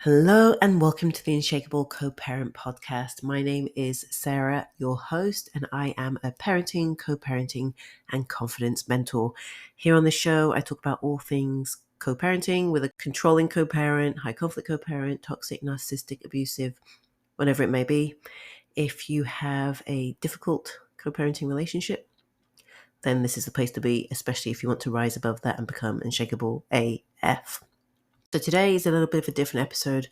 Hello and welcome to the Unshakable Co-Parent Podcast. My name is Sarah, your host, and I am a parenting, co-parenting, and confidence mentor. Here on the show, I talk about all things co-parenting with a controlling co-parent, high conflict co-parent, toxic, narcissistic, abusive, whatever it may be. If you have a difficult co-parenting relationship, then this is the place to be, especially if you want to rise above that and become unshakable AF. So today is a little bit of a different episode.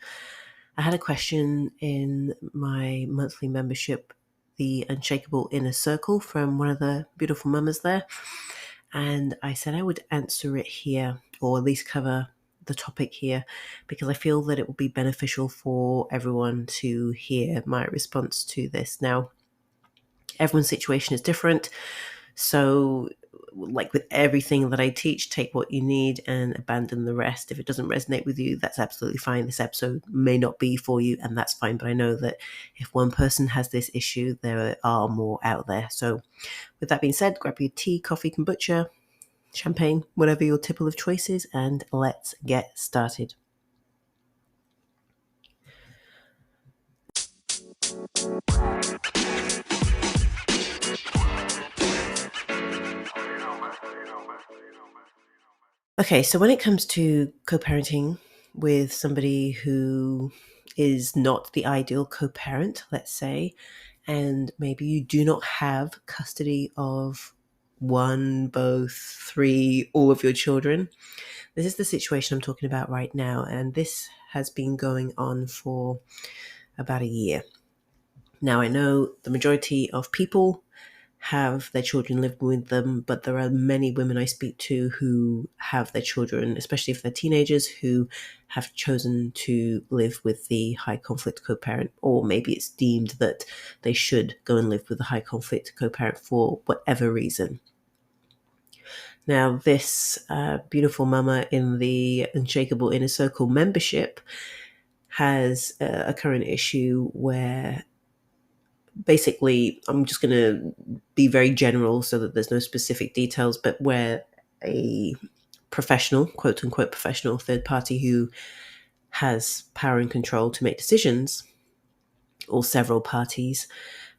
I had a question in my monthly membership, the Unshakable Inner Circle, from one of the beautiful mamas there. And I said I would answer it here, or at least cover the topic here, because I feel that it will be beneficial for everyone to hear my response to this. Now, everyone's situation is different. So, like with everything that I teach, take what you need and abandon the rest. If it doesn't resonate with you, that's absolutely fine. This episode may not be for you, and that's fine. But I know that if one person has this issue, there are more out there. So with that being said, grab your tea, coffee, kombucha, champagne, whatever your tipple of choice is, and let's get started. Okay, so when it comes to co-parenting with somebody who is not the ideal co-parent, let's say, and maybe you do not have custody of one, both, three, all of your children, this is the situation I'm talking about right now, and this has been going on for about a year. Now, I know the majority of people have their children living with them, but there are many women I speak to who have their children, especially if they're teenagers, who have chosen to live with the high conflict co-parent, or maybe it's deemed that they should go and live with the high conflict co-parent for whatever reason. Now, this beautiful mama in the Unshakable Inner Circle membership has a current issue where basically, I'm just going to be very general so that there's no specific details, but where a professional, quote unquote professional third party who has power and control to make decisions, or several parties,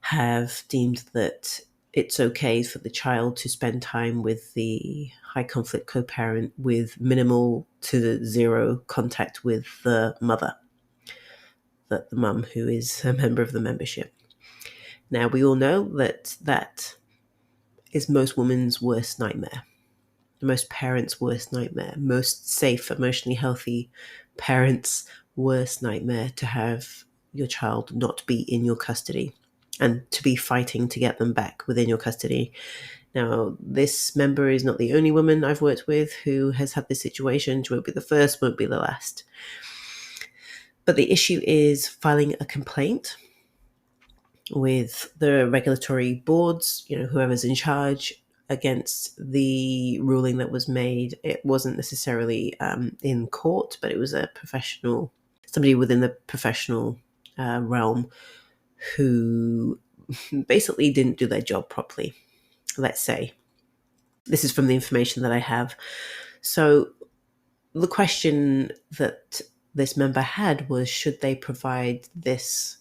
have deemed that it's okay for the child to spend time with the high conflict co-parent with minimal to zero contact with the mother, the mum who is a member of the membership. Now, we all know that that is most women's worst nightmare, most parents' worst nightmare, most safe, emotionally healthy parents' worst nightmare, to have your child not be in your custody and to be fighting to get them back within your custody. Now, this member is not the only woman I've worked with who has had this situation. She won't be the first, won't be the last. But the issue is filing a complaint with the regulatory boards, whoever's in charge, against the ruling that was made. It wasn't necessarily in court, but it was a professional, somebody within the professional realm who basically didn't do their job properly, let's say. This is from the information that I have. So the question that this member had was, should they provide this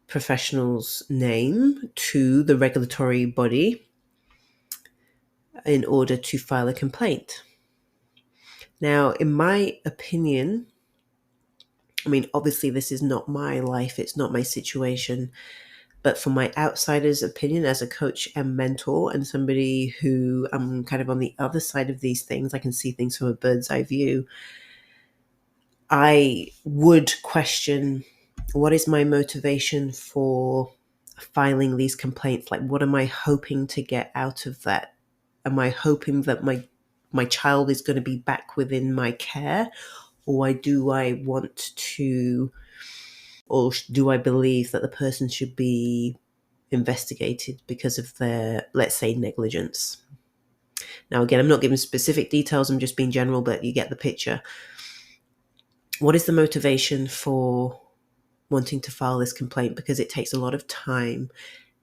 professional's name to the regulatory body in order to file a complaint? Now, in my opinion, obviously this is not my life, it's not my situation, but from my outsider's opinion as a coach and mentor and somebody who I'm kind of on the other side of these things, I can see things from a bird's eye view. I would question, what is my motivation for filing these complaints? Like, what am I hoping to get out of that? Am I hoping that my child is going to be back within my care? Or do I want to, or do I believe that the person should be investigated because of their, let's say, negligence? Now, again, I'm not giving specific details, I'm just being general, but you get the picture. What is the motivation for wanting to file this complaint? Because it takes a lot of time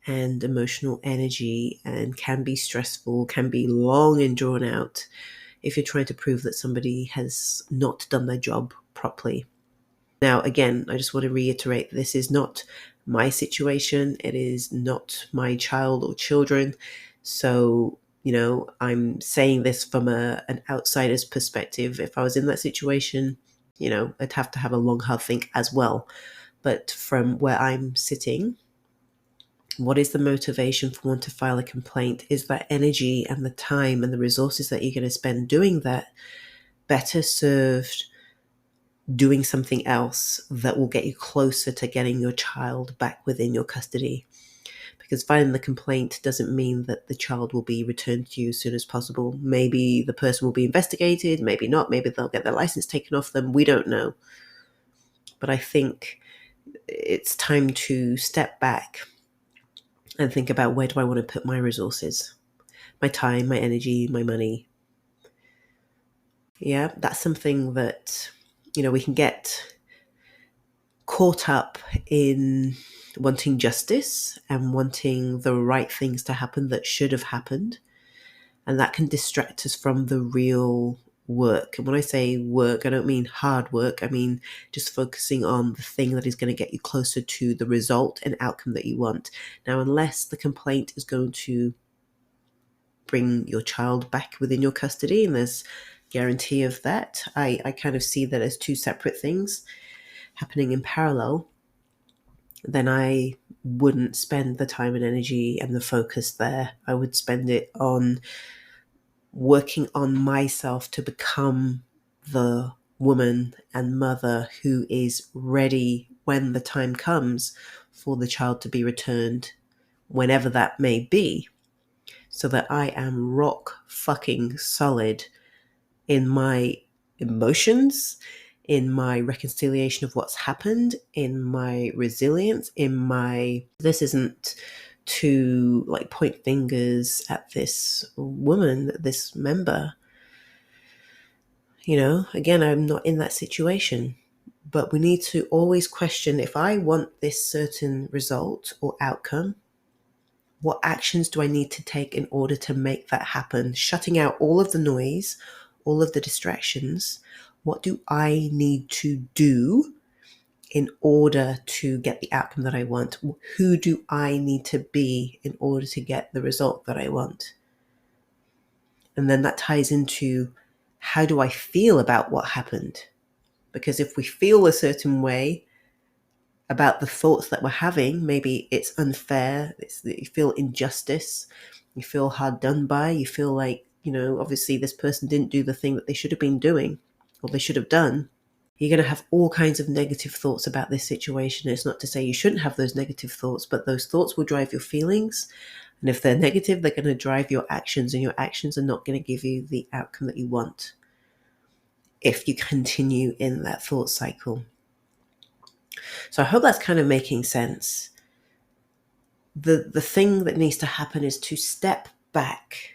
and emotional energy and can be stressful, can be long and drawn out if you're trying to prove that somebody has not done their job properly. Now, again, I just want to reiterate, this is not my situation. It is not my child or children. So, I'm saying this from an outsider's perspective. If I was in that situation, I'd have to have a long, hard think as well. But from where I'm sitting, what is the motivation for one to file a complaint? Is that energy and the time and the resources that you're going to spend doing that better served doing something else that will get you closer to getting your child back within your custody? Because filing the complaint doesn't mean that the child will be returned to you as soon as possible. Maybe the person will be investigated, maybe not, maybe they'll get their license taken off them. We don't know. But I think it's time to step back and think about, where do I want to put my resources, my time, my energy, my money? Yeah, that's something that, we can get caught up in wanting justice and wanting the right things to happen that should have happened. And that can distract us from the real work. And when I say work, I don't mean hard work. I mean just focusing on the thing that is going to get you closer to the result and outcome that you want. Now, unless the complaint is going to bring your child back within your custody, and there's guarantee of that, I kind of see that as two separate things happening in parallel, then I wouldn't spend the time and energy and the focus there. I would spend it on working on myself to become the woman and mother who is ready when the time comes for the child to be returned, whenever that may be, so that I am rock fucking solid in my emotions, in my reconciliation of what's happened, in my resilience, this isn't to point fingers at this woman, this member. Again, I'm not in that situation, but we need to always question, if I want this certain result or outcome, what actions do I need to take in order to make that happen? Shutting out all of the noise, all of the distractions. What do I need to do in order to get the outcome that I want? Who do I need to be in order to get the result that I want? And then that ties into, how do I feel about what happened? Because if we feel a certain way about the thoughts that we're having, maybe it's unfair, you feel injustice, you feel hard done by, you feel like, obviously this person didn't do the thing that they should have been doing or they should have done. You're going to have all kinds of negative thoughts about this situation. It's not to say you shouldn't have those negative thoughts, but those thoughts will drive your feelings. And if they're negative, they're going to drive your actions, and your actions are not going to give you the outcome that you want if you continue in that thought cycle. So I hope that's kind of making sense. The thing that needs to happen is to step back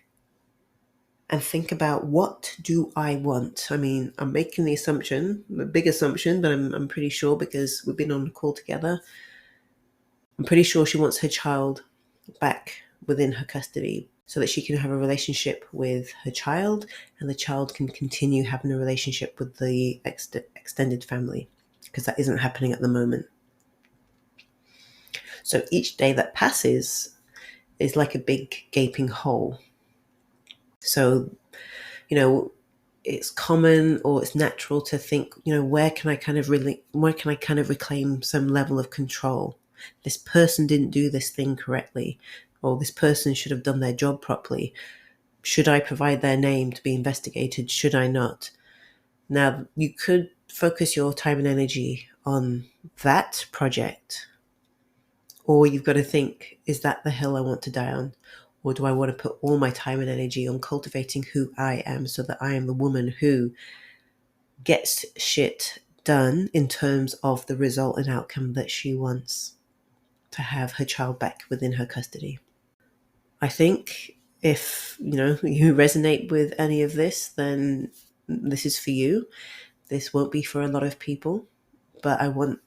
and think about, what do I want? I mean, I'm making the assumption, a big assumption, but I'm pretty sure, because we've been on a call together, I'm pretty sure she wants her child back within her custody so that she can have a relationship with her child, and the child can continue having a relationship with the extended family, because that isn't happening at the moment. So each day that passes is like a big gaping hole. So, it's common, or it's natural to think, where can I kind of reclaim some level of control? This person didn't do this thing correctly, or this person should have done their job properly. Should I provide their name to be investigated? Should I not? Now, you could focus your time and energy on that project, or you've got to think, is that the hill I want to die on? Or do I want to put all my time and energy on cultivating who I am, so that I am the woman who gets shit done in terms of the result and outcome that she wants, to have her child back within her custody? I think if, you resonate with any of this, then this is for you. This won't be for a lot of people, but I want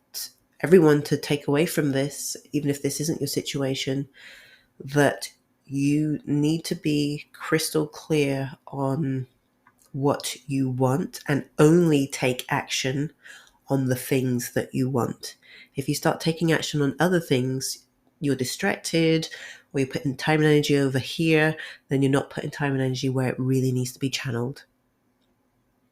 everyone to take away from this, even if this isn't your situation, that you need to be crystal clear on what you want, and only take action on the things that you want. If you start taking action on other things, you're distracted, or you're putting time and energy over here, then you're not putting time and energy where it really needs to be channeled.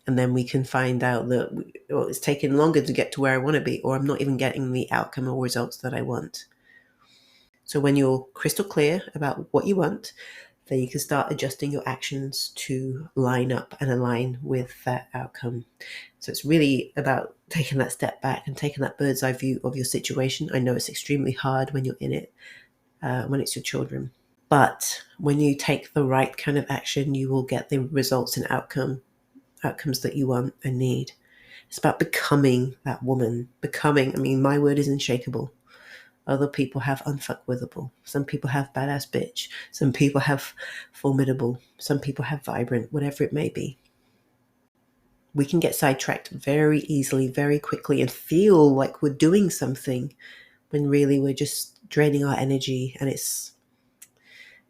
And then we can find out that it's taking longer to get to where I want to be, or I'm not even getting the outcome or results that I want. So when you're crystal clear about what you want, then you can start adjusting your actions to line up and align with that outcome. So it's really about taking that step back and taking that bird's eye view of your situation. I know it's extremely hard when you're in it, when it's your children. But when you take the right kind of action, you will get the results and outcomes that you want and need. It's about becoming that woman. My word is unshakable. Other people have unfuckwithable. Some people have badass bitch. Some people have formidable. Some people have vibrant, whatever it may be. We can get sidetracked very easily, very quickly, and feel like we're doing something when really we're just draining our energy. And it's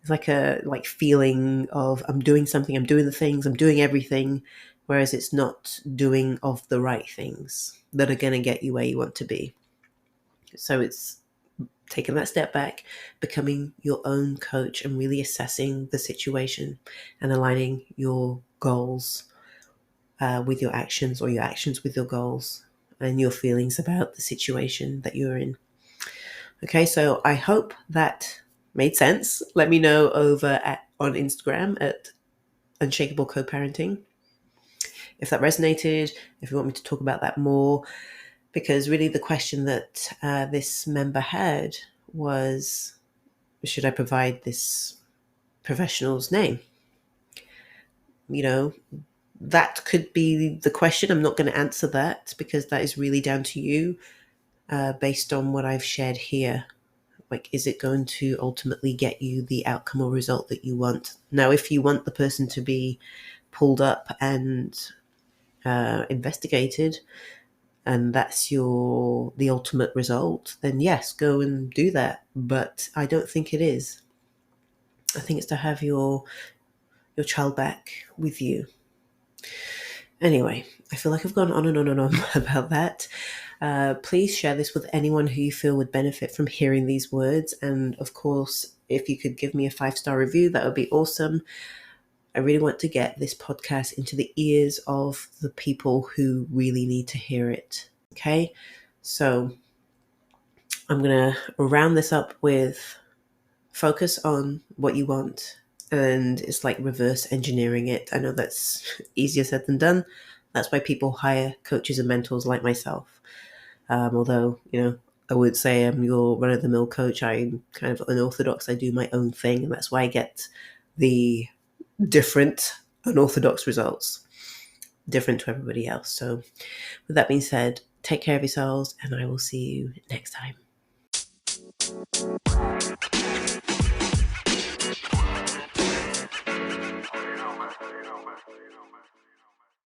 like a feeling of I'm doing something, I'm doing the things, I'm doing everything, whereas it's not doing of the right things that are going to get you where you want to be. So it's taking that step back, becoming your own coach, and really assessing the situation and aligning your goals with your actions, or your actions with your goals, and your feelings about the situation that you're in. Okay, so I hope that made sense. Let me know over on Instagram at Unshakable Co-Parenting if that resonated, if you want me to talk about that more, because really the question that this member had was, should I provide this professional's name? That could be the question. I'm not going to answer that because that is really down to you based on what I've shared here. Is it going to ultimately get you the outcome or result that you want? Now, if you want the person to be pulled up and investigated, and that's the ultimate result, then yes, go and do that. But I don't think it is. I think it's to have your child back with you. Anyway, I feel like I've gone on and on and on about that. Please share this with anyone who you feel would benefit from hearing these words. And of course, if you could give me a 5-star review, that would be awesome. I really want to get this podcast into the ears of the people who really need to hear it. Okay, so I'm going to round this up with focus on what you want. And it's like reverse engineering it. I know that's easier said than done. That's why people hire coaches and mentors like myself. Although, I would say I'm your run-of-the-mill coach. I'm kind of unorthodox. I do my own thing. And that's why I get the different unorthodox results, different to everybody else. So with that being said, take care of yourselves, and I will see you next time.